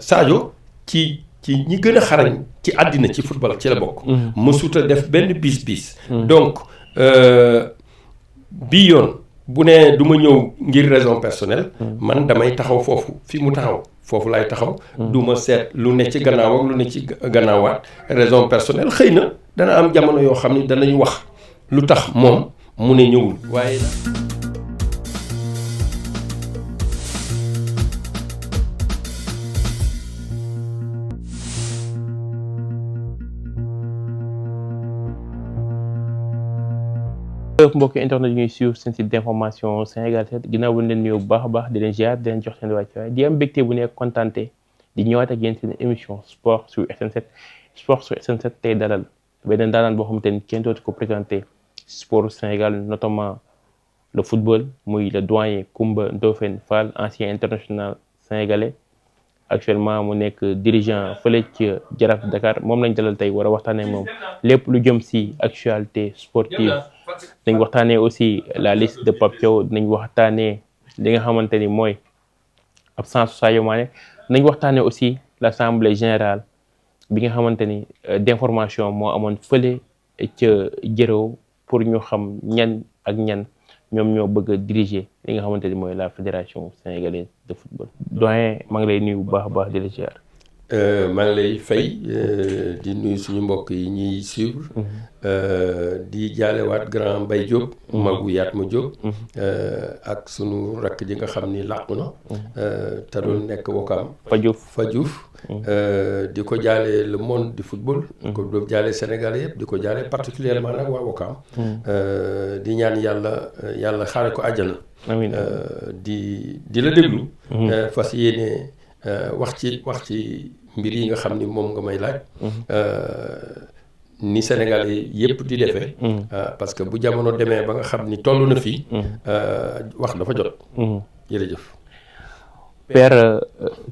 Sadio ci ñi gën a xarañ ci àddina ci football ci la bokk. mësuta def benn bis. donc bii yoon bu ne du ma ñëw ngir raison personnelle. man damay taxaw foofu fi mu taxaw foofu laay taxaw. du ma seet lu ne ci gannaaw ak lu ne ci gannaawaat raison personnelle xëy na dana am jamono yoo xam ni danañ wax lu tax moom mu ne ñëwul waaye. mbokki internet yi ñuy suivre seen site d'information Sénégal 7 ginnaaw bu leen nuyoo bu baax a baax di leen ziar di leen jox seen wàccuwaay di am mbégte bu nekk kontaante di ñëwaat ak yéen seen émission sport sur SN7 sport sur SN7 tey dalal beneen daanaan boo xamante ni kenn dootu ko présenté sport Sénégal notamment le football muy le doyen Coumba Ndoffène Fall ancien international sénégalais actuellement mu nekk dirigeant fële ci Jaraaf Dakar moom lañ dalal tey war a waxtaanee moom lépp lu jëm si actualité sportive. dañ waxtaanee aussi la liste de Pape Thiaw dinañ waxtaanee li nga xamante ni mooy absence Sadio Mané nañ waxtaanee aussi l'assemblée générale bi nga xamante ni d'information moo amoon fële ca Jërew pour ñu xam ñan ak ñan ñoom ñoo bëgg a diriger li nga xamante ni mooy la fédération sénégalaise de football. doyen maa ngi lay nuyu bu baax a baax di la ziar. maa ngi lay fay di nuyu suñu mbokk yi ñuy suivre. di jaalewaat grand Mbaye Diop. magu Yatma Diop. ak sunu rakk ji nga xam ni làqu na. te doon nekk Wakaam. Fa Diouf. di ko jaale le monde du football. di ko jaale Sénégal yëpp di ko jaale particulièrement nag waa Wakaam. di ñaan yàlla xaare ko àjjana. amiin di la déglu. fas yéene wax ci mbir yi nga xam ni moom nga may laaj. ni Sénégal yëpp di defee. parce que bu jamono demee ba nga xam ni toll na fii. wax dafa jot. jërëjëf. père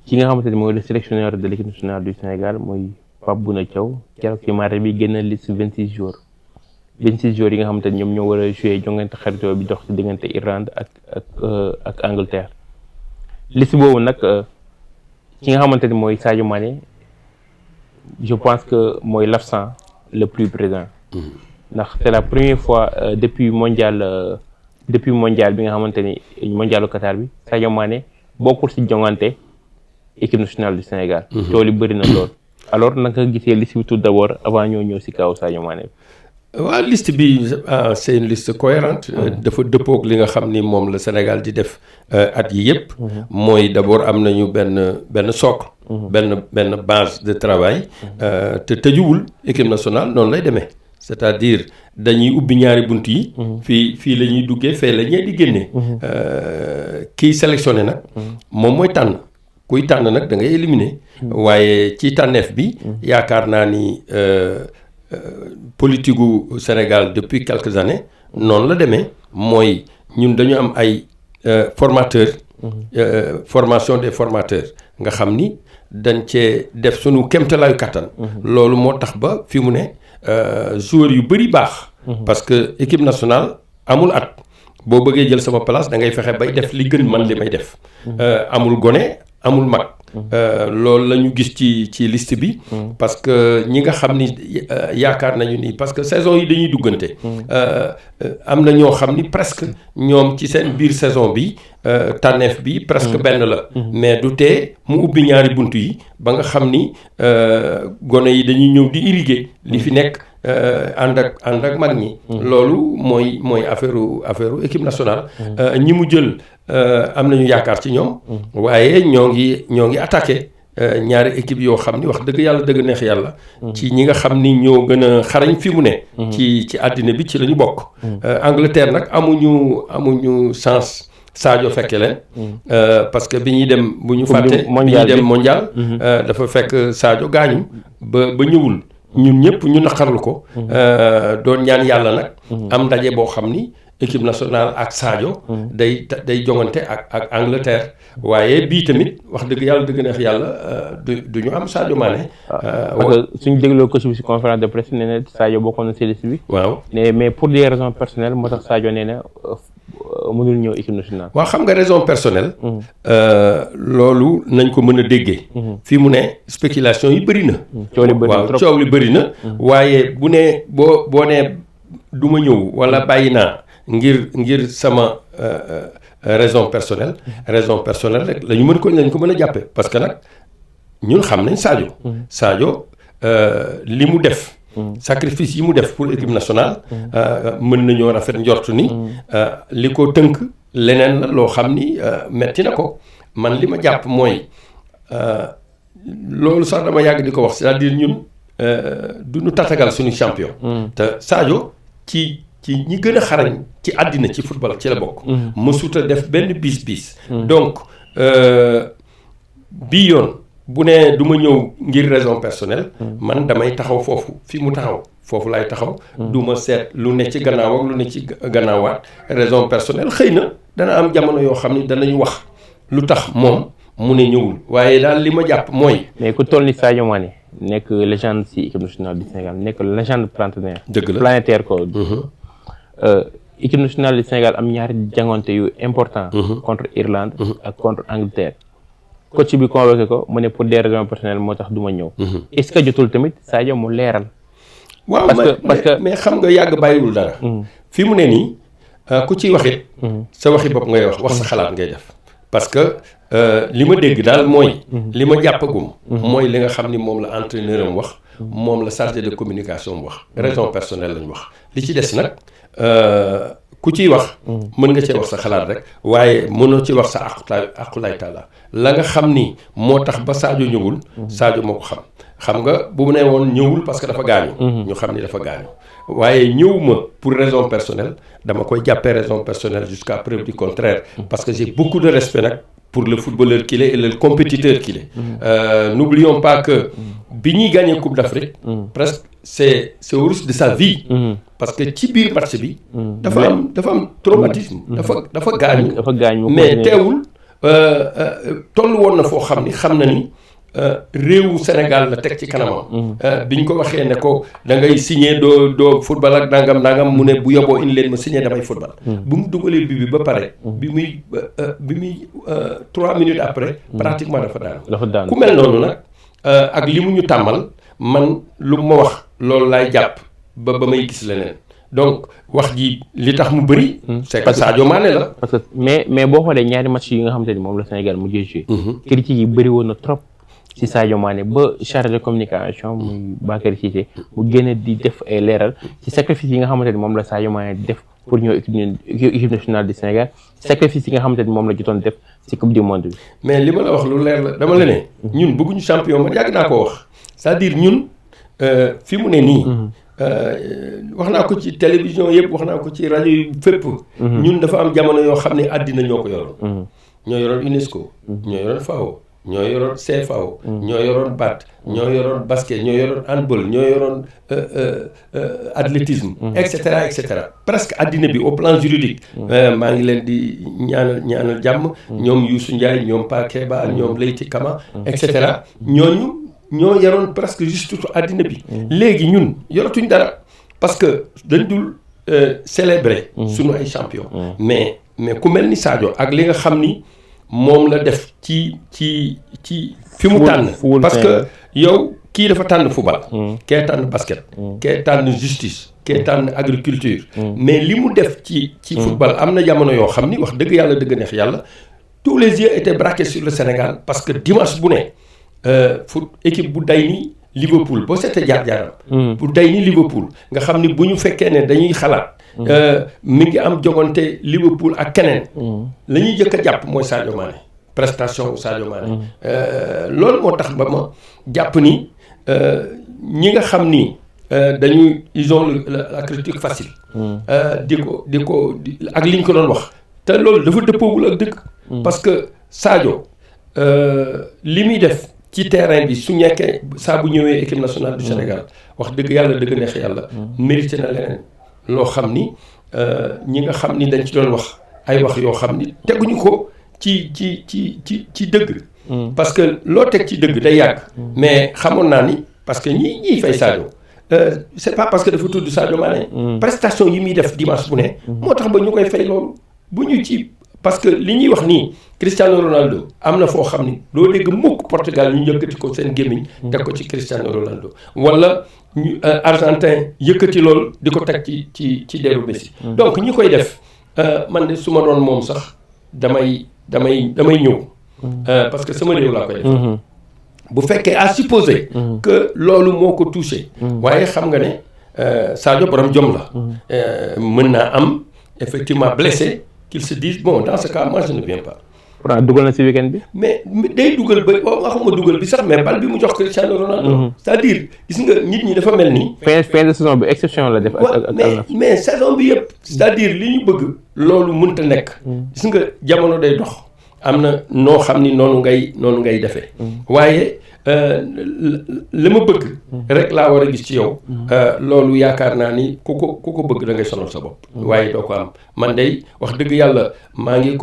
ki nga xamante ni mooy le sélectionneur de l'équipe nationale du Sénégal mooy Pape Bouna Thiaw keroog ci mardi bi génn liste 26 jours yi nga xamante ni ñoom ñoo war a jouer jongante xaritoo bi dox ci diggante Irlande ak Angleterre. liste boobu nag ki nga xamante ni mooy Sadio Mané je pense que mooy l'absent le plus présent. ndax c'est la première fois depuis mondial bi nga xamante ni mondialu Qatar bi Sadio Mané bokkul ci jongante équipe nationale du Sénégal. coow li bëri na lool. alors naka gisee liste bi tout d'abord avant ñoo ñëw ci kaw Sadio Mané. waaw liste bi c'est une liste cohérente. dafa dëppook li nga xam ni moom la Sénégal di def at yi yëpp. mooy d'abord am nañu benn socle. benn base de travail. te tëjuwul équipe nationale noonu lay demee. c'est-à-dire dañuy ubbi ñaari bunt yi. fii la ñuy duggee fee la ñuy di génnee. kiy sélectionné nag. moom mooy tànn kuy tànn nag da ngay éliminer. waaye ci tànneef bi. yaakaar naa ni. politique gu Sénégal depuis quelques années noonu la demee mooy ñun dañu am ay formateurs. formation des formateurs nga xam ni dañ cee def sunu kéemtalaayu kattan. loolu moo tax ba fi mu ne joueurs yu bëri baax. parce que équipe nationale amul at boo bëggee jël sama place da ngay fexe bay def li gën man li may def. amul gone amul mag. loolu la ñu gis ci liste bi. parce que ñi nga xam ni yaakaar nañu ni parce que saison yi dañuy duggante. am na ñoo xam ni presque ñoom ci seen biir saison bi tànneef bi presque benn la. mais du tee mu ubbi ñaari bunt yi ba nga xam ni gone yi dañuy ñëw di irriguer li fi nekk. ànd ak mag ñi. loolu mooy affaire équipe nationale. ñi mu jël am nañu yaakaar ci ñoom. waaye ñoo ngi attaqué ñaari équipe yoo xam ni wax dëgg yàlla dëgg neex yàlla. ci ñi nga xam ni ñoo gën a xarañ fi mu ne. ci àddina bi ci la ñu bokk. Angleterre nag amuñu chance Sadio fekke leen. parce que bi ñuy dem bu ñu fàtte. bi ñuy dem mondial. dafa fekk Sadio gaañu ba ñëwul. ñun ñëpp ñu naqarlu ko. doon ñaan yàlla nag. am ndaje boo xam ni équipe nationale ak Sadio. day jongante ak Angleterre. waaye bii tamit wax dëgg yàlla dëgg neex yàlla du ñu am Sadio Mané. parce que suñu dégloo coach bi ci conférence de presse nee na Sadio bokkoon na ci liste bi. waaw mais pour des raisons personnelles moo tax Sadio nee na mënul ñëw équipe nationale. waaw xam nga raison personnelle. loolu nañ ko mën a déggee. fii mu ne spéculation yi bëri na. coow li bëri na. waaye bu ne boo nee du ma ñëw wala bàyyi naa ngir sama raison personnelle. raison personnelle rek lañ ko mën a jàppee parce que nag ñun xam nañ Sadio. Sadio li mu def. sacrifice yi mu def pour équipe nationale. mën nañoo rafet njort ni. li ko tënk leneen la loo xam ni metti na ko man li ma jàpp mooy loolu sax dama yàgg di ko wax c'est-à-dire ñun du ñu tatagal suñu champion. te Sadio ci ñi gën a xarañ ci àddina ci football ci la bokk. mësuta def benn bis. donc bii yoon. bu ne du ma ñëw ngir raison personnelle. man damay taxaw foofu fi mu taxaw foofu laay taxaw. du ma seet lu ne ci gannaaw ak lu ne ci gannaawaat raison personnelle xëy na dana am jamono yoo xam ni danañu wax lu tax moom mu ne ñëwul waaye daal li ma jàpp mooy. mais ku toll ni Sadio Mané nekk légende ci équipe nationale du Sénégal nekk légende planétaire. dëgg la planétaire ko. équipe nationale du Sénégal am ñaari jàngonte yu important. contre Irlande ak contre Angleterre. coach bi convoqué ko mu ne pour des raisons personnelles moo tax du ma ñëw. est-ce que jotul tamit Sadio mu leeral. waaw parce que mais xam nga yàgg bàyyiwul dara. fi mu ne nii ku ciy waxit sa waxi bopp ngay wax sa xalaat ngay def. parce que li ma dégg daal mooy. li ma jàppagum. mooy li nga xam ni moom la entraîneur am wax. moom la chargé de communication am wax. raison personnelle lañ wax li ci des nag. ku ciy wax mën nga cee wax sa xalaat rek waaye mënoo ci wax sa aqulaay taala la nga xam ni moo tax ba Sadio ñëwul Sadio moo ko xam nga bu mu ne woon ñëwul parce que dafa gaañu ñu xam ni dafa gaañu waaye ñëwuma pour raison personnelle dama koy jàppee raison personnelle jusqu'à preuve du contraire parce que j'ai beaucoup de respect nag pour le footballeur qu'il est et le compétiteur qu'il est. N'oublions pas que bi ñuy gagné Coupe d'Afrique presque c'est au risque de sa vie. parce que ci biir match bi. dafa am traumatisme. dafa gaañu. mais teewul toll woon na foo xam na ni réewu Sénégal la teg ci kanamam. bi ñu ko waxee ne ko da ngay signé doo football ak nangam mu ne bu yoboo indi leen ma signé damay football. bu mu dugalee bi ba pare. bi muy 3 minutes après. pratiquement dafa daan ku mel noonu nag ak li mu ñu tàmmal man lu ma wax loolu laay jàpp ba may gis leneen donc wax ji li tax mu bëri. c'est que Sadio Mané la. parce que mais boo xoolee ñaari match yi nga xamante ni moom la Sénégal mujjee joué. critiques yi bëri woon na trop. ci Sadio Mané ba chargé de communication muy Bakary Cissé mu génne di def ay leeral ci sacrifice yi nga xamante ni moom la Sadio Mané def pour ñëw équipe nationale du Sénégal sacrifice yi nga xamante ni moom la jotoon def ci coupe du monde bi. mais li ma la wax lu leer la dama la ne. ñun bëgguñu champion man yàgg naa ko wax c'est-à-dire ñun fi mu ne nii. wax naa ko ci télévision yëpp wax naa ko ci rajo yi fépp. ñun dafa am jamono yoo xam ne àddina ñoo ko yoroon. ñoo yoroon UNESCO. ñoo yoroon FAO. ñoo yoroon CFAO. ñoo yoroon BAD. ñoo yoroon basket ñoo yoroon handball ñoo yoroon athlétisme. et cetera presque àddina bi au plan juridique. maa ngi leen di ñaanal jàmm. ñoom Youssou Ndiaye ñoom Pa Keba ñoom Leyti Kama. et cetera ñooñu ñoo yoroon presque juste àddina bi. léegi ñun yoratuñ dara parce que dañ dul célébrer. sunu ay champion mais ku mel ni Sadio ak li nga xam ni. moom la def ci fi mu tànn parce que yow kii dafa tànn football kee tànn basket kee tànn justice kee tànn agriculture mais li mu def ci football am na jamono yoo xam ni wax dëgg yàlla dëgg neex yàlla tous les yeux étaient braqués sur le Sénégal parce que dimanche bu ne équipe bu day ni Liverpool boo seetee jaar-jaaram bu day ni Liverpool nga xam ni bu ñu fekkee ne dañuy xalaat mi ngi am jogante Liverpool ak keneen la ñuy jëkk a jàpp mooy Sadio Mané prestation Sadio Mané loolu moo tax ba ma jàpp ni ñi nga xam ni ils ont la critique facile di ko ak li ñu ko doon wax te loolu dafa dëppoowul ak dëgg parce que Sadio li muy def ci terrain bi su nekkee saa bu ñëwee équipe nationale du Sénégal wax dëgg yàlla dëgg neex yàlla mérité na leneen loo xam ni ñi nga xam ni dañ ci doon wax ay wax yoo xam ni teguñu ko ci dëgg. parce que loo teg ci dëgg day yàgg. mais xamoon naa ni parce que ñiy fay Sadio c'est pas parce que dafa tudd Sadio Mané. prestation yi muy def dimanche bu ne. moo tax ba ñu koy fay loolu. bu ñu ci parce que li ñuy wax nii Cristiano Ronaldo am na foo xam ni doo dégg mukk Portugal ñu yëkkati ko seen gémmiñ teg ko ci Cristiano Ronaldo wala ñu Argentin yëkkati loolu di ko teg ci deru Messi. donc ñi koy def man de su ma doon moom sax damay ñëw. parce que sama réew laa koy def. bu fekkee à supposer que loolu moo ko touché. waaye xam nga ne Sadio borom jom la. mën naa am effectivement blessé qu'il se dise bon dans ce cas moi je ne viens pas. pourtant dugal na ci week-end bi. mais day dugal ba waxuma dugal bi sax mais bal bi mu jox Cristiano Ronaldo. c'est-à-dire gis nga nit ñi dafa mel ni. fin de saison bi exception la def. mais saison bi yëpp. c'est-à-dire li ñu bëgg. loolu mënta nekk. gis nga jamono day dox. am na noo xam ni noonu ngay defee. waaye li ma bëgg. rek laa war a gis ci yow. loolu yaakaar naa ni ku ko bëgg da ngay sonal sa bopp. waaye doo ko am man day wax dëgg yàlla maa ngi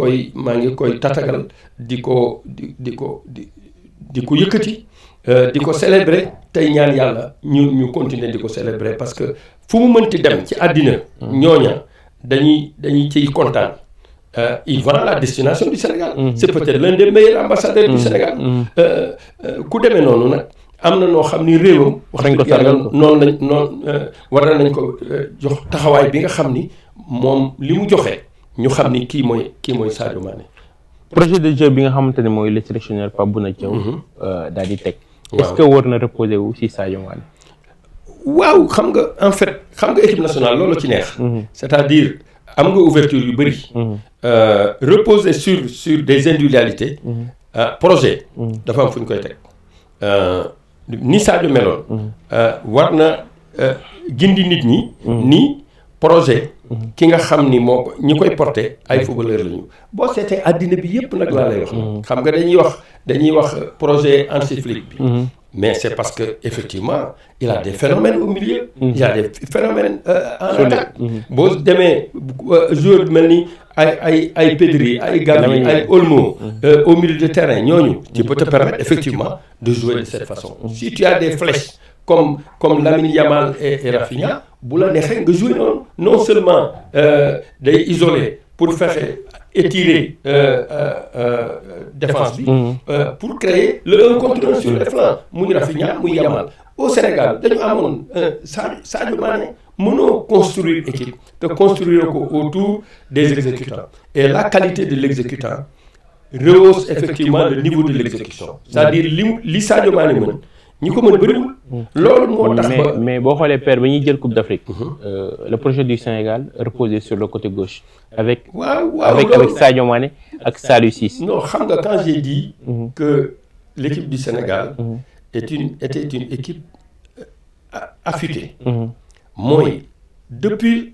koy tatagal di ko yëkkati. di ko célébrer tey ñaan yàlla ñu continuer di ko célébrer parce que fu mu mënti dem ci àddina. ñooña dañuy ciy kontaan. Il vend la destination du Sénégal. C'est peut-être l'un des meilleurs ambassadeurs du Sénégal. ku demee noonu nag am na noo xam ni réewam. wax dëgg yàlla war nañ ko jox taxawaay bi nga xam ni moom li mu joxe ñu xam ni kii mooy Sadio Mané. projet de jeu bi nga xamante ne mooy le sélectionneur Pape Bouna Diaw. daal di teg. est-ce que war na reposer wu si Sadio Mané. waaw xam nga équipe nationale loolu ci neex. c'est-à-dire. am nga ouverture yu bëri. reposer sur des individualités. projet. dafa am fu ñu koy teg. ni Sadio meloon. war na gindi nit ñi. ni projet. ki nga xam ni ñi koy porter ay footballeur lañu boo seetee àddina bi yépp nag laa lay wax. xam nga dañuy wax projet Hansi Flick bi. mais c'est parce que effectivement il a des phénomènes au milieu. il y a des phénomènes en attaque. boo demee joueur bi mel ni ay Pedri ay Gavi ay Olmo. au milieu de terrain ñooñu. tu peux te permettre effectivement de jouer de cette façon. si tu as des flèches comme Lamine Yamal et Rafinha bu la neexee nga jouer noonu non seulement day isoler pour fexe étirer défense bi. pour créer le 1 contre 1 sur les flancs muy Rafinha muy Yamal. au Sénégal dañu amoon Sadio Mané mënoo construire équipe te construire ko autour des exécutants et la qualité de l'exécutant rehausse effectivement le niveau de l'exécution. c'est-à-dire li Sadio Mané mën ñi ko mën bëriwul. loolu moo tax ba mais boo xoolee père ba ñuy jël Coupe d'Afrique. le projet du Sénégal reposait sur le côté gauche. avec Sadio Mané ak Saliou Ciss. non xam nga quand j'ai dit. que l'équipe du Sénégal. était une équipe affûtée. mooy depuis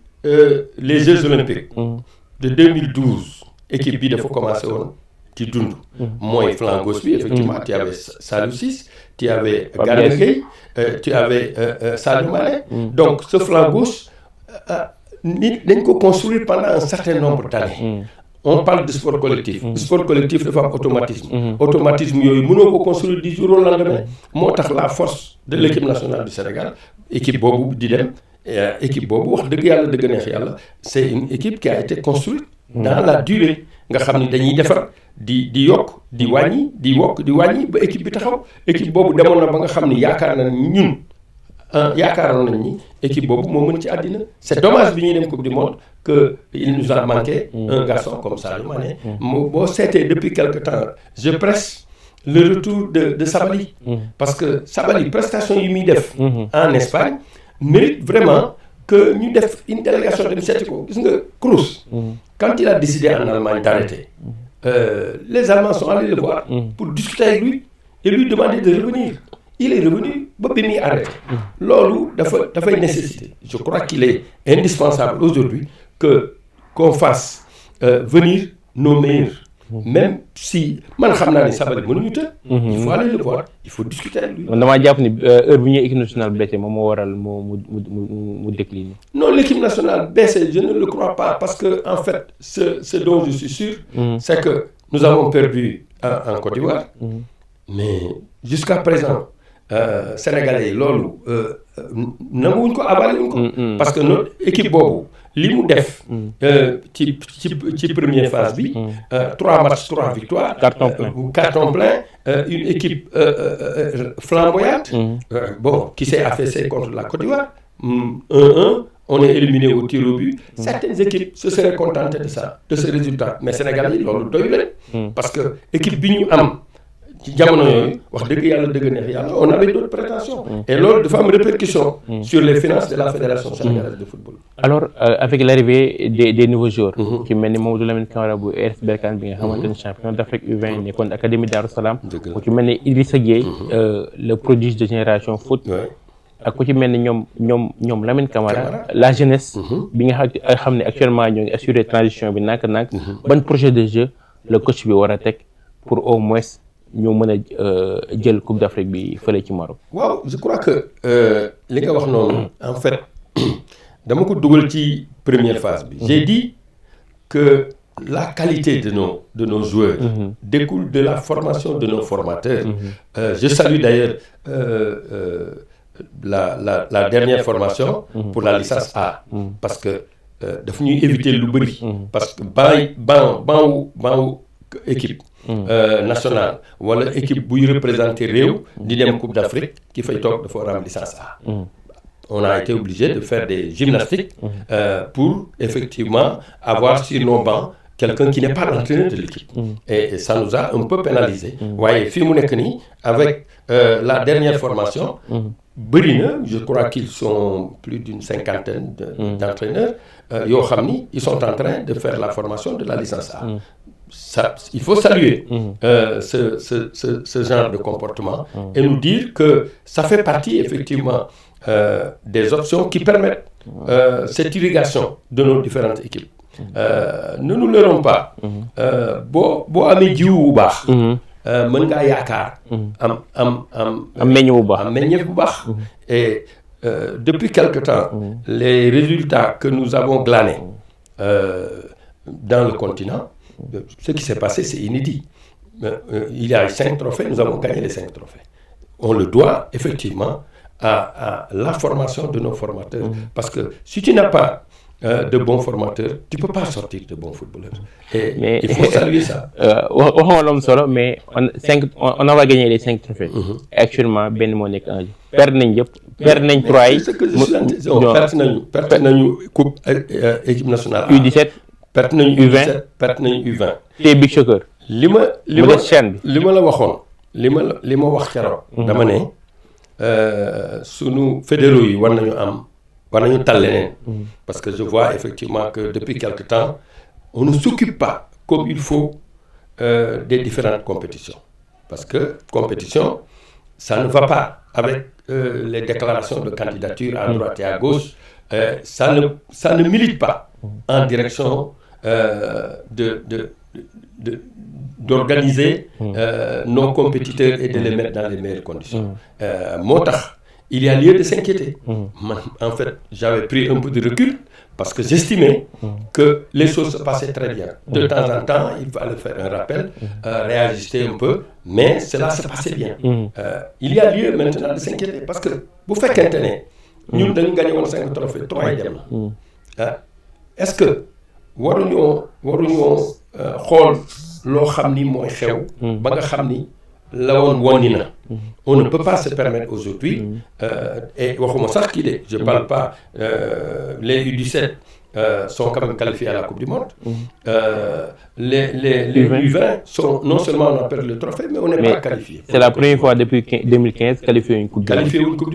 les Jeux Olympiques. de 2012 équipe bi dafa commencé woon ci dund. mooy flanc gauche bi effectivement tu avais Saliou Ciss. tu avais Gana Gueye tu avais Sadio Mané. donc ce flanc gauche nit dañ ko construire pendant un certain nombre d'années. on parle de sport collectif. sport collectif dafa am automatisme. automatisme yooyu mënoo ko construire du jour au lendemain. moo tax la force de l'équipe nationale du Sénégal équipe boobu di dem équipe boobu wax dëgg yàlla dëgg neex yàlla c'est une équipe qui a été construite dans la durée nga xam ni dañuy defar di yokk di wàññi di wokk di wàññi ba équipe bi taxaw équipe boobu demoon na ba nga xam ni yaakaar na ñun yaakaaroon nañ ni équipe boobu moo mën ci àddina. c'est dommage bi ñuy dem coupe du monde que il nous a manqué un garçon comme Sadio Mané. boo seetee depuis quelque temps je presse le retour de Sabaly. parce que Sabaly prestation yi muy def. en Espagne mérite vraiment que ñu def une délégation dem seeti ko gis nga Kroos. quand il a décidé en Allemagne d'arrêter. les Allemands sont allés le voir. pour discuter avec lui et lui demander de revenir. il est revenu ba bi muy arrêté. loolu dafay nécessité. je crois qu'il est indispensable aujourd'hui qu'on fasse venir nos meilleurs. même si man xam naa ni Sabaly mënuñu të. il faut aller le voir il faut discuter avec lui. man damaa jàpp ni heure bu ñuy équipe nationale blessé moom moo waral mu décliner. non l'équipe nationale baissée je ne le crois pas parce que en fait ce dont je suis sûr. c'est que nous avons perdu en Côte d'Ivoire. mais jusqu'à présent Sénégalais yi loolu nanguwuñ ko avalé wuñ ko. parce que notre équipe boobu li mu def. ci première phase bi. 3 matchs 3 victoires. carton plein une équipe flamboyante. Bon qui s'est affaissée contre la Côte d'Ivoire. 1-1. On est éliminé au tir au but. Certaines équipes se seraient contentées de ça, de ce résultat. Mais Sénégalais yi loolu doyu leen. parce que équipe bi ñu am. ci jamono yooyu wax dëgg yàlla dëgg neex yàlla on avait d'autres prétentions. et loolu dafa am répercussion. sur les finances de la fédération sénégalaise de football. alors avec l'arrivée des nouveaux joueurs. ci mel ni Mamadou Lamine Camara bu AS Berkane bi nga xamante ni champion d'Afrique U20 nekkoon académie Darou Salam. ku ci mel ni Idrissa Gueye. le prodige de génération foot. ak ku ci mel ni ñoom Lamine Camara. la jeunesse. bi nga xam ne actuellement ñoo ngi assurer transition bi nànk-nànk. ban projet de jeu le coach bi war a teg pour au moins. ñoo mën a jël Coupe d'Afrique bi fële ci Maroc. waaw je crois que li nga wax noonu en fait dama ko dugal ci première phase bi. j'ai dit que la qualité de nos joueurs. découle de la formation de nos formateurs. je salue d'ailleurs la dernière formation. pour la licence A. parce que daf ñuy éviter lu bëri. parce que ban équipe. nationale wala équipe buy représenter réew di dem Coupe d'Afrique ki fay toog dafa war a am licence A. on a été obligé de faire des gymnastiques pour effectivement avoir sur nos bancs quelqu'un qui n'est pas l'entraîneur de l'équipe. et ça nous a un peu pénalisé. waaye fii mu nekk nii avec la dernière formation. bëri na je crois qu'ils sont plus d'une 50aine d'entraîneurs yoo xam ni ils sont en train de faire la formation de la licence A. Ça, il faut saluer ce genre de comportement et nous dire que ça fait partie effectivement des options qui permettent cette irrigation de nos différentes équipes. Ne nous leurrons pas. boo amee jiw bu baax. mën ngaa yaakaar. am meññeef bu baax. et depuis quelque temps. les résultats que nous avons glanés dans le continent. Ce qui s'est passé, c'est inédit. Il y a 5 trophées, nous avons gagné les 5 trophées. On le doit effectivement à la formation de nos formateurs. Parce que si tu n'as pas de bons formateurs, tu ne peux pas sortir de bons footballeurs. Et il faut saluer ça. Mais on a gagné les 5 trophées. Actuellement, Ben Monek Ange. Perdre nañ 3 yi. C'est ce que je suis perdre nañu coupe équipe nationale. U17. perte nañu U20 perte nañu U20. tey Big Soccer. li ma la waxoon li ma wax keroog. dama ne sunu fédéraux yi war nañu tal leneen. parce que je vois effectivement que depuis quelque temps on ne s'occupe pas comme il faut des différentes compétitions. parce que compétition ça ne va pas avec les déclarations de candidature à droite et à gauche. Ça ne milite pas en direction d'organiser nos compétiteurs et de les mettre dans les meilleures conditions. moo tax il y a lieu de s'inquiéter. En fait j'avais pris un peu de recul parce que j'estimais que les choses se passaient très bien. De temps en temps il fallait faire un rappel, réajuster un peu, mais cela se passait bien. Il y a lieu maintenant de s'inquiéter parce que bu fekkente ne ñun dañu gagné woon 5 trophées 3 yi dem na. est-ce que waruñoo xool loo xam ni mooy xew. ba nga xam ni la woon na. on ne peut pas se permettre aujourd'hui et waxuma sax kii de je parle pas les U17 sont quand même qualifiés à la Coupe du Monde. Les U20 sont non seulement on a perdu le trophée mais on n'est pas qualifié. C'est la première fois depuis 2015 qualifié une Coupe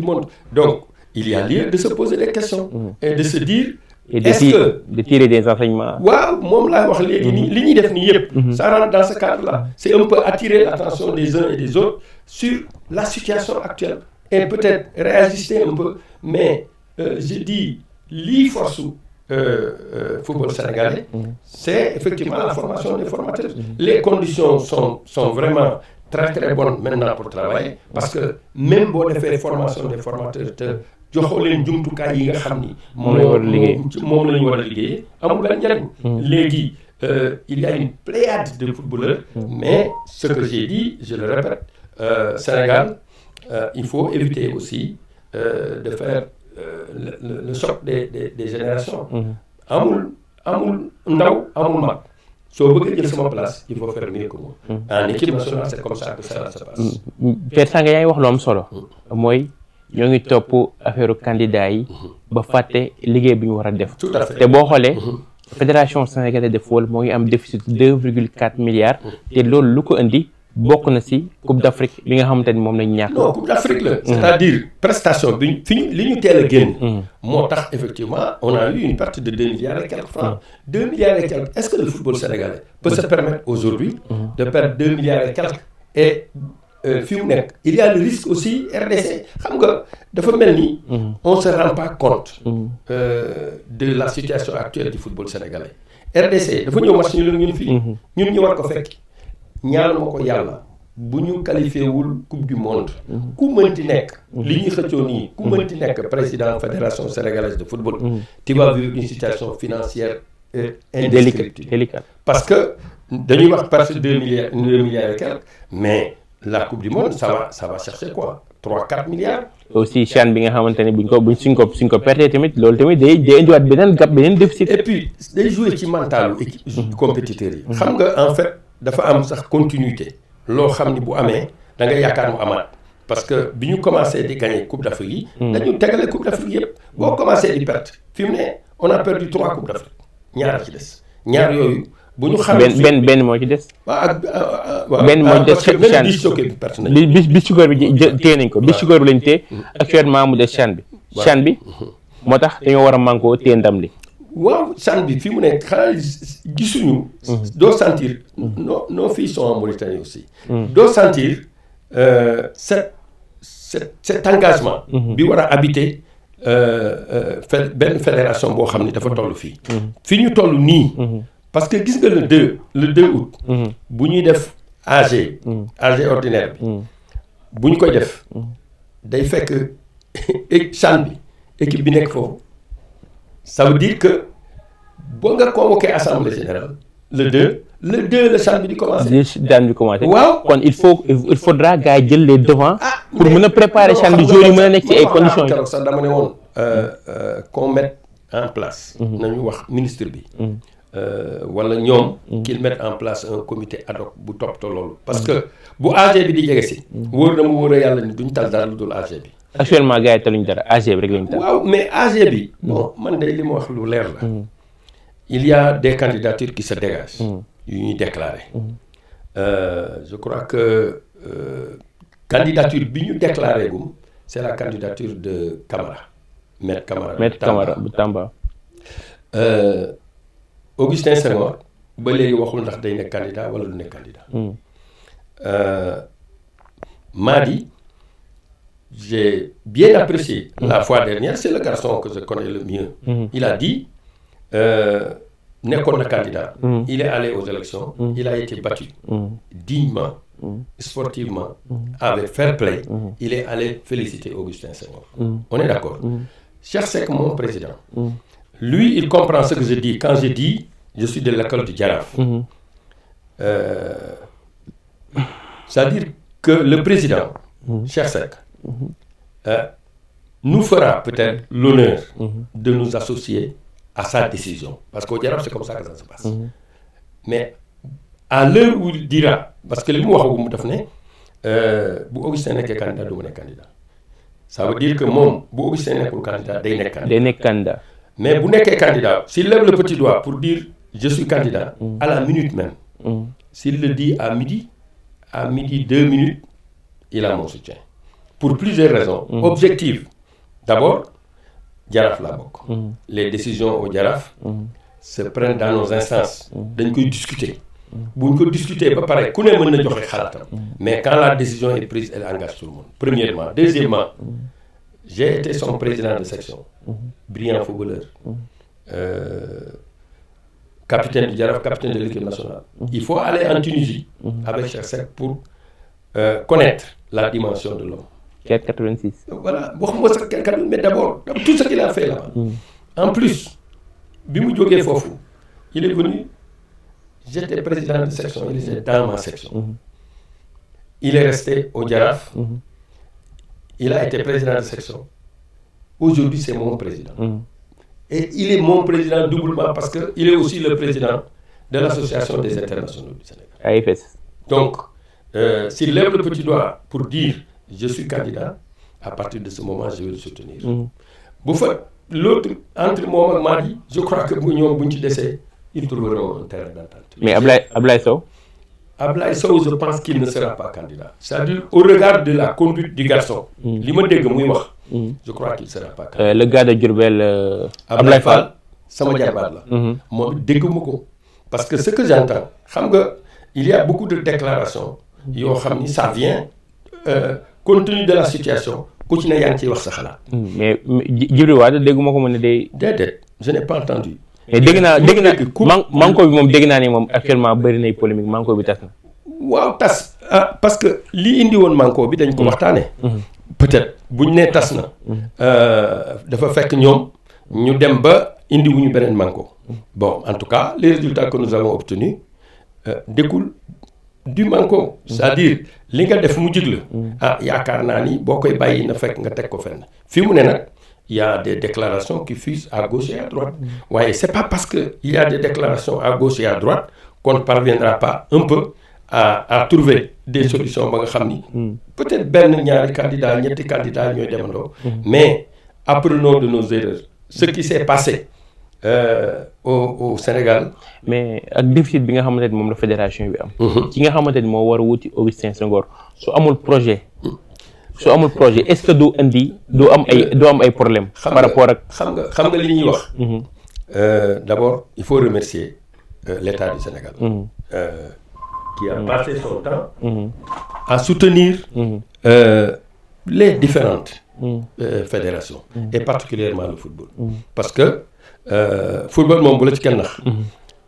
du Monde. Donc il y a lieu de se poser des questions et de se dire. Et de tirer des enseignements. waaw moom laa wax léegi nii li ñuy def nii yëpp. ça rentre dans ce cadre-là. c'est un peu attirer l'attention des uns et des autres sur la situation actuelle et peut-être réajuster un peu mais je dis lii force football sénégalais. c'est effectivement la formation des formateurs. les conditions sont vraiment très très bonnes maintenant pour travailler parce que même boo defee formation des formateurs te joxoo leen jumtukaay yi nga xam ni. moom la ñu war a liggéey amul benn njariñ. léegi il y a une pléiade de footballeurs. mais ce que j'ai dit je le répète Sénégal il faut éviter aussi de faire le choc des générations. amul ndaw amul mag. soo bëggee jël sama place il faut faire mieux que moi. En équipe nationale c'est comme ça que ça se passe. Père Sanga yaa ngi wax lu am solo. mooy ñoo ngi topp affaire candidat yi. ba fàtte liggéey bi ñu war a def. tout à fait te boo xoolee. fédération sénégalaise de football moo ngi am déficit 2,4 milliards. te loolu lu ko indi bokk na ci Coupe d'Afrique bi nga xamante ni moom lañ ñàkk. non Coupe d'Afrique la. c'est-à-dire prestation bi li ñu teel a génn. moo tax effectivement on a eu une perte de 2 milliards et quelques francs. 2 milliards et quelques est-ce que le football sénégalais peut se permettre aujourd'hui de perdre 2 milliards et quelques et fi mu nekk il y a le risque aussi RDC xam nga dafa mel ni. on se rend pas compte. de la situation actuelle du football sénégalais. RDC dafa ñëw match ñu ñun fii. ñun ñu war ko fekk. ñaanu ma ko yàlla bu ñu qualifié wul coupe du monde ku mënti nekk li ñuy xëccoo nii ku mënti nekk président fédération sénégalaise de football tu vas vivre une situation financière indélicate parce que dañuy wax presque 2 milliards et quelques mais la coupe du monde ça va chercher quoi 3-4 milliards aussi CHAN bi nga xamante ne suñ ko perte tamit loolu tamit day indiwaat beneen gap beneen déficit et puis day jouer ci mentalu équipe compétiteurs yi xam nga en fait dafa am sax continuité loo xam ni bu amee da nga yaakaar mu amaat parce que bi ñu commencé di gagner Coupe d'Afrique yi dañu tegale Coupe d'Afrique yëpp boo commencé di perte fi mu ne on a perdu 3 Coupes d'Afrique ñaar ci des ñaar yooyu bu ñu xamee benn moo ci des waaw benn moo ci des parce que même bi choqué bi perte nañ bi sukoor bi téye nañ ko bi sukoor bi lañ téye actuellement mu des CHAN bi moo tax dañoo war a mànkoo téye ndam li waaw CHAN bi fi mu nekk xanaa gisuñu. doo sentir nos filles sont en Mauritanie aussi. doo sentir cet engagement. bi war a habiter benn fédération boo xam ne dafa toll fii. fi ñu toll nii. parce que gis nga le 2 août. bu ñuy def AG ordinaire bi. bu ñu koy def day fekk CHAN bi équipe bi nekk foofu. ça veut dire que boo nga convoqué assemblée générale le 2 la CHAN bi di commencé. daan bi commencé. waaw kon il faudra gars yi jël les devants. pour mën a préparer CHAN bi joueurs yi mën a nekk ci ay conditions yi. sax dama ne woon qu'on mette en place. nañu wax ministre bi. wala ñoom. qu'ils mettent en place un comité ad hoc bu toppatoo loolu. parce que bu AG bi di jege si. wóor na mu wóor a yàlla ni duñ tal dara lu dul AG bi. actuellement gars yi taluñ dara AG bi rek lañ tal. waaw mais AG bi. bon man de li ma wax lu leer la. il y a des candidatures qui se dégagent. yu ñuy déclarer. je crois que candidature bi ñu déclaré gum c'est la candidature de Camara. Maître Camara bu Tamba. Augustin Senghor ba léegi waxul ndax day nekk candidat wala du nekk candidat. Madi. J'ai bien apprécié la fois dernière, c'est le garçon que je connais le mieux. Il a dit, nekkoon na candidat. Il est allé aux élections, il a été battu dignement, sportivement, avec fair play. Il est allé féliciter Augustin Senghor. On est d'accord. Cheikh Seck, mon président, lui, il comprend ce que je dis. Quand je dis, je suis de l'école du Jaraaf. C'est-à-dire que le président, Cheikh Seck, nous fera peut-être l'honneur de nous associer à sa décision. Parce qu'au Jaraaf, c'est comme ça que ça se passe. Mais à l'heure où il dira, parce que le mot waxagum daf ne bu Augustin nekkee candidat du ma nekk candidat. Ça veut dire que moom bu Augustin nekkul candidat day nekk candidat. Mais bu nekkee candidat, s'il lève le petit doigt pour dire je suis candidat, à la minute même, s'il le dit à midi 2 minutes, il a mon soutien. Pour plusieurs raisons objectives. D'abord, Jaraaf laa bokk. Les décisions au Jaraaf se prennent dans nos instances. dañ koy discuter. bu ñu ko discuter ba pare ku ne mën na joxe xalaatam. mais quand la décision est prise, elle engage tout le monde. Premièrement. Deuxièmement, j'ai été son président de section. Brillant footballeur. Capitaine du Jaraaf, capitaine de l'équipe nationale. Il faut aller en Tunisie avec Cheikh Seck pour connaître la dimension de l'homme. 486. Voilà, mais d'abord, tout ce qu'il a fait là-bas. En plus, bi mu jógee foofu, il est venu, j'étais président de section, il était dans ma section. Il est resté au Jaraaf. il a été président de section. Aujourd'hui, c'est mon président. Et il est mon président doublement parce qu'il est aussi le président de l'Association des internationaux du Sénégal. AIFS. Donc, s'il lève le petit doigt pour dire je suis candidat, à partir de ce moment, je vais le soutenir. L'autre, entre moi et Madi, je crois que ils trouveront un terrain d'entente. Mais Ablaye Sow Ablaye Sow, je pense qu'il ne sera pas candidat. C'est-à-dire, au regard de la conduite du garçon, je crois qu'il ne sera pas candidat. Le gars de Diourbel, Ablaye Fall, sama jarbaat la. Moi, dégguma ko. Parce que ce que j'entends, il y a beaucoup de déclarations, ça vient compte tenu de la situation. Mais Djibril Wade, dégguma ko ne day. Déedéet, je n'ai pas entendu. Mais dégg naa manko bi moom dégg naa ne moom actuellement bëri nay polémique manko bi tas na. waaw tas parce que li indi woon manko bi dañ ko waxtaanee. peut-être buñ nee tas na. dafa fekk ñoom ñu dem ba indi wuñu beneen manko. Bon, en tout cas, les résultats que nous avons obtenus découlent du manko. C'est-à-dire li nga def mu jig la. yaakaar naa ni boo koy bàyyi na fekk nga teg ko fenn fi mu ne nag. Il y a des déclarations qui fusent à gauche et à droite. Ouais, c'est pas parce qu'il y a des déclarations à gauche et à droite qu'on ne parviendra pas un peu à trouver des solutions. Peut-être ben ñaari candidat, ñetti candidat ñoy demando. Mais apprenons de nos erreurs. Ce qui s'est passé au Sénégal. Mais ak déficit bi nga xamantene mom la fédération bi am. Ki nga xamantene mo wara wuti Augustin Senghor su amul projet. Su amul projet est-ce que do am ay problème par rapport ak xam nga li ñuy wax. D'abord il faut remercier l'État du Sénégal qui a passé son temps à soutenir les différentes fédérations et particulièrement le football parce que football moom bu la ci kenn nax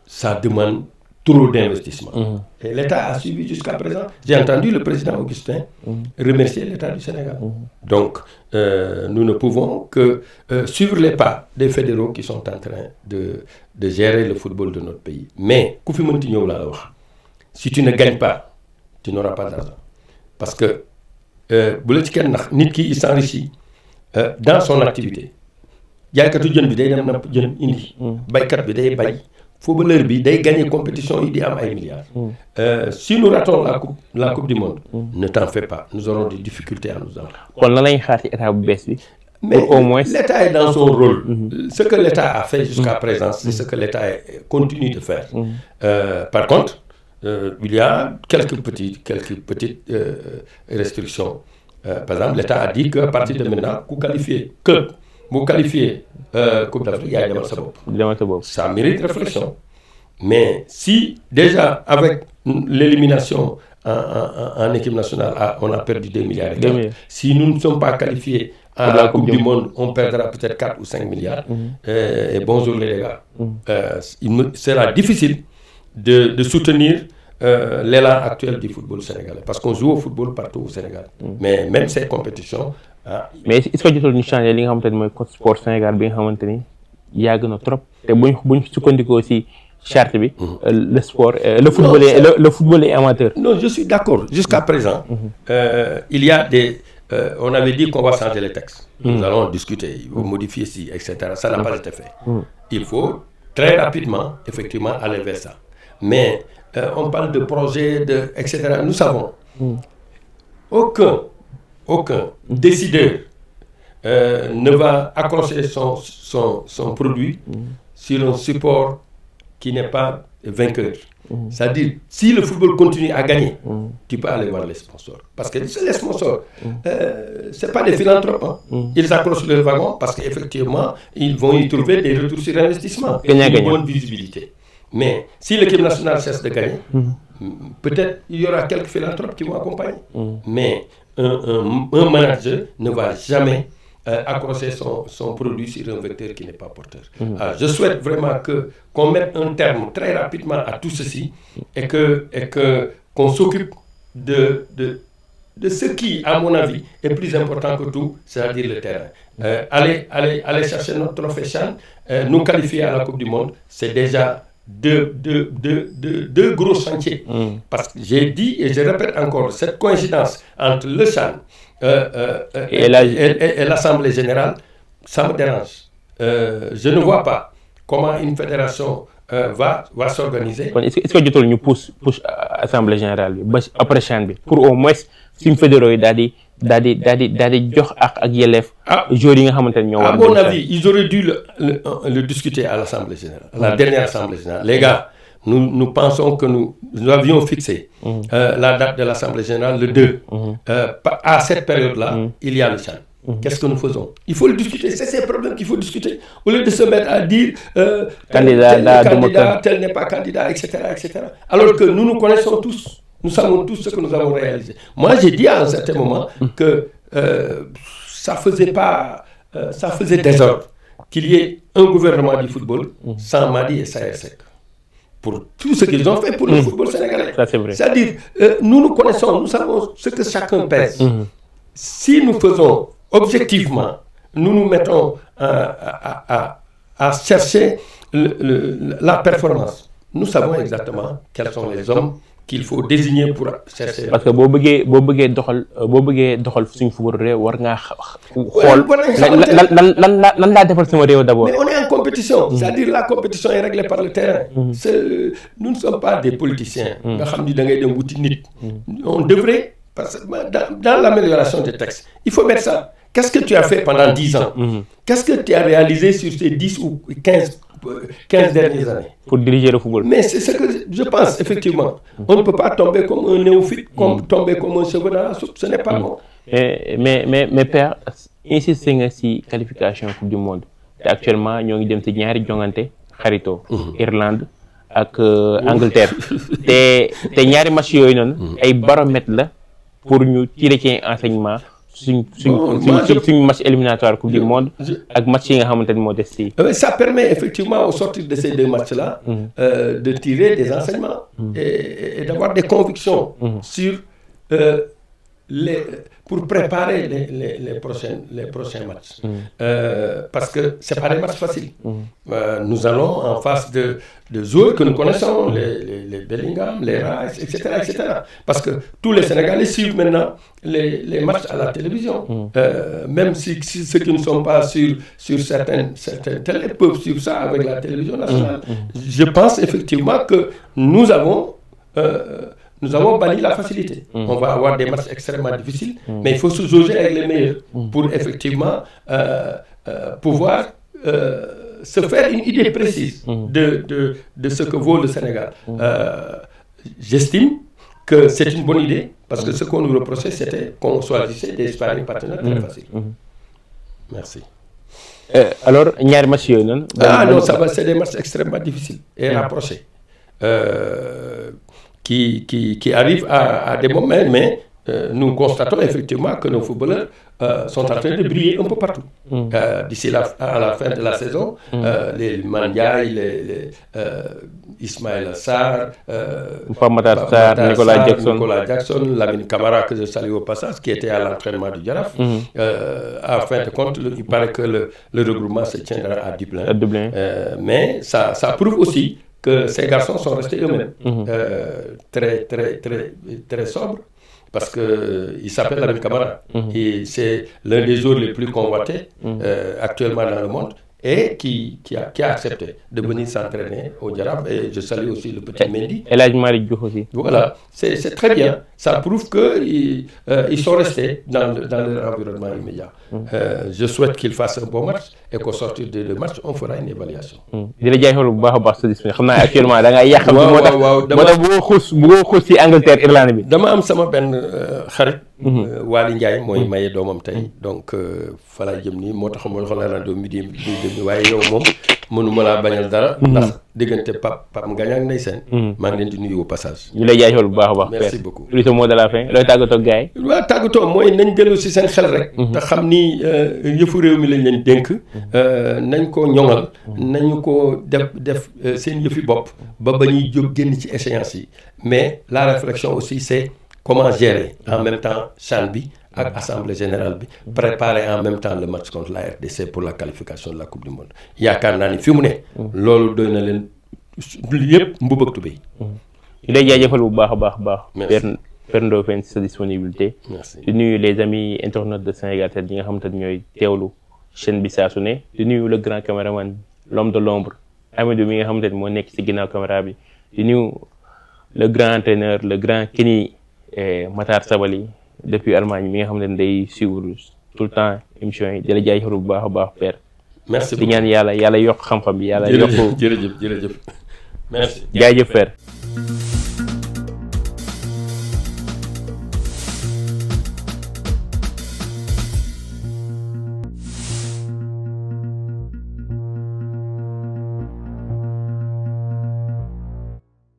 ça demande trop d'investissement. Et l'État a suivi jusqu'à présent. J'ai entendu le président Augustin remercier l'État du Sénégal. Donc, nous ne pouvons que suivre les pas des fédéraux qui sont en train de gérer le football de notre pays. Mais, si tu ne gagnes pas, tu n'auras pas d'argent. Parce que, il s'enrichit dans son activité. Footballeur bi day gagner compétition yi di am ay milliards. Si nous ratons la coupe du monde, ne t'en fais pas, nous aurons des difficultés à nous en. Kon lan lañ xaar ci état bu bees bi. Mais au moins l'État est dans son rôle. Ce que l'État a fait jusqu'à présent, c'est ce que l'État continue de faire. Par contre, il y a quelques petites restrictions. Par exemple, l'État a dit qu'à partir de maintenant, vous qualifiez Coupe d'Afrique, ça mérite réflexion. Mais si déjà avec l'élimination en équipe nationale, on a perdu 2 milliards, si nous ne sommes pas qualifiés à la Coupe du Monde, on perdra peut-être 4 ou 5 milliards. Et bonjour les gars. Il me sera difficile de soutenir l'élan actuel du football sénégalais. Parce qu'on joue au football partout au Sénégal. Mais même ces compétitions... mais est-ce que jotul ñu changer li nga xamante ne mooy code sport Sénégal bi nga xamante ni yàgg na trop te buñ sukkandikoo ci charte bi le sport le football est amateur. Non, je suis d'accord. Jusqu'à présent, il y a des on avait dit qu'on va changer les textes. Nous allons discuter, modifier ci, etc. Ça n'a pas été fait. Il faut très rapidement, effectivement, aller vers ça. Mais on parle de projets, etc. Nous savons aucun décideur ne va accrocher son produit sur un support qui n'est pas vainqueur. C'est-à-dire, si le football continue à gagner, tu peux aller voir les sponsors. Parce que les sponsors, ce n'est pas des philanthropes. Ils accrochent leur wagon parce qu'effectivement, ils vont y trouver des retours sur investissement et une bonne visibilité. Mais si l'équipe nationale cesse de gagner, peut-être il y aura quelques philanthropes qui vont accompagner. Mais un manager ne va jamais accrocher son produit sur un vecteur qui n'est pas porteur. Je souhaite vraiment qu'on mette un terme très rapidement à tout ceci et qu'on s'occupe de ce qui, à mon avis, est plus important que tout, c'est-à-dire le terrain. Aller chercher notre trophée CHAN, nous qualifier à la Coupe du Monde, c'est déjà deux gros chantiers. Parce que j'ai dit et je répète encore, cette coïncidence entre le CHAN et l'Assemblée générale, ça me dérange. Je ne vois pas comment une fédération va s'organiser. Est-ce que jotul ñu push assemblée générale bi ba après CHAN bi pour au moins suñu fédéraux yi daal di jox ak yelleef joueurs yi nga xamante ne ñoo war. À mon avis, ils auraient dû le discuter à l'Assemblée générale, à la dernière Assemblée générale. Les gars, nous pensons que nous avions fixé la date de l'Assemblée générale le 2. À cette période-là, il y a le CHAN. Qu'est-ce que nous faisons? Il faut le discuter. C'est ces problèmes qu'il faut discuter. Au lieu de se mettre à dire candidat, tel n'est pas candidat, etc., etc. Alors que nous connaissons tous. Nous savons tous ce que nous avons réalisé. Moi, j'ai dit à un certain moment que ça faisait désordre qu'il y ait un gouvernement du football sans Madi et Saher Seck. Pour tout ce qu'ils ont fait pour le football sénégalais. Ça, c'est vrai. C'est-à-dire, nous connaissons, nous savons ce que chacun pèse. Si nous faisons objectivement, nous mettons à chercher la performance, nous savons exactement quels sont les hommes qu'il faut désigner pour chercher. Parce que boo bëggee doxal suñu football réew war ngaa xool lan laa defal sama réew d'abord. Mais on est en compétition. C'est-à-dire la compétition est réglée par le terrain. Nous ne sommes pas des politiciens. nga xam ni da ngay dem wuti nit. On devrait, parce que dans l'amélioration des textes, il faut mettre ça. Qu'est-ce que tu as fait pendant 10 ans? Qu'est-ce que tu as réalisé sur ces 10 ou 15 dernières années? Pour diriger le football. Mais c'est ce que je pense, effectivement. On ne peut pas tomber comme un néophyte, tomber comme un cheveu dans la soupe. Ce n'est pas bon. Mais père, insister nga ci qualification Coupe du Monde. te actuellement ñoo ngi dem ci ñaari jongante xarito Irlande ak Angleterre. te ñaari match yooyu noonu ay baromètre la pour ñu tirer ci enseignement suñ match éliminatoire Coupe du Monde ak match yi nga xamante ni moo des ci. Ça permet effectivement au sortir de ces deux matchs-là de tirer des enseignements et d'avoir des convictions sur pour préparer les prochains matchs. Parce que c'est pas des matchs faciles. Nous allons en face de joueurs que nous connaissons, les Bellingham, les Rice, etc. Parce que tous les Sénégalais suivent maintenant les matchs à la télévision. Même si ceux qui ne sont pas sur certaines télé peuvent suivre ça avec la télévision nationale. Je pense effectivement que nous avons banni la facilité. On va avoir des matchs extrêmement difficiles, mais il faut se jauger avec les meilleurs pour effectivement pouvoir se faire une idée précise de ce que vaut le Sénégal. J'estime que c'est une bonne idée, parce que ce qu'on nous reprochait, c'était qu'on choisissait des sparring partenaires très faciles. Merci. Alors, ñaari match yooyu noonu. Non, c'est des matchs extrêmement difficiles et rapprochés. Qui arrivent à des moments, mais nous constatons effectivement que nos footballeurs sont en train de briller un peu partout. D'ici à la fin de la saison, les Mandiaye, les Ismaïla Sarr, Matar Sarr, Nicolas Jackson, Lamine Camara, que je salue au passage, qui était à l'entraînement du Jaraaf. À fin de compte, il paraît que le regroupement se tiendra à Dublin. Mais ça prouve aussi que ces garçons sont restés eux-mêmes, très sobres, parce qu'il s'appelle Lamine Camara. Et c'est l'un des joueurs les plus convoités actuellement dans le monde, et qui a accepté de venir s'entraîner au Jaraaf. Et je salue aussi le petit Mendy. Et l'âge Malick Diouf aussi. Voilà, c'est très bien. Ça prouve qu'ils sont restés dans leur environnement immédiat. Je souhaite qu'ils fassent un bon match et qu'au sortir de deux matchs, on fera une évaluation. di la jaajëfal bu baax a baax sa disponible xam naa actuellement da ngay yàqam. moo tax bu xuus ci Angleterre Irlande bi. dama am sama benn xarit. Waly Ndiaye mooy maye doomam tey donc fa laa jëm nii moo tax ma xool naa doom midi waaye yow moom mënuma laa bañal dara. ndax diggante Pape Ngagne ak Ndeye Sène. maa ngi leen di nuyu au passage. ñu lay jaajëfal bu baax a baax. merci beaucoup. le mot de la fin looy tàggatoo ak gars yi. waaw tàggatoo mooy nañ dellu si seen xel rek. te xam ni yëfu réew mi lañ leen dénk. nañ ko ñoŋal. nañu ko def seen yëfi bopp. ba ñuy jóg génn ci échéance yi mais la réflexion aussi c'est comment gérer en même temps CHAN bi ak assemblée générale bi préparer en même temps le match contre la RDC pour la qualification de la coupe du monde yaakaar naa ni fi mu ne loolu doy na leen yëpp mbubak tubéy. ñu lay jaajëfal bu baax a baax. Père Ndofène si sa disponibilité. merci di nuyu les amis internautes de Sénégal 7 yi nga xamante ni ñooy teewlu chaîne bi saa su ne di nuyu le grand caméraman l'homme de l'ombre Amadou mi nga xamante ni moo nekk si ginnaaw caméra bi di nuyu le grand entraîneur le grand Kenny Matar Sabali depuis Allemagne mi nga xamante ni day suivre tout le temps émission yi di la jaajëfal bu baax a baax Père. merci di ñaan yàlla yokk xam-xam bi yàlla yokk jërëjëf merci jaajëf Père.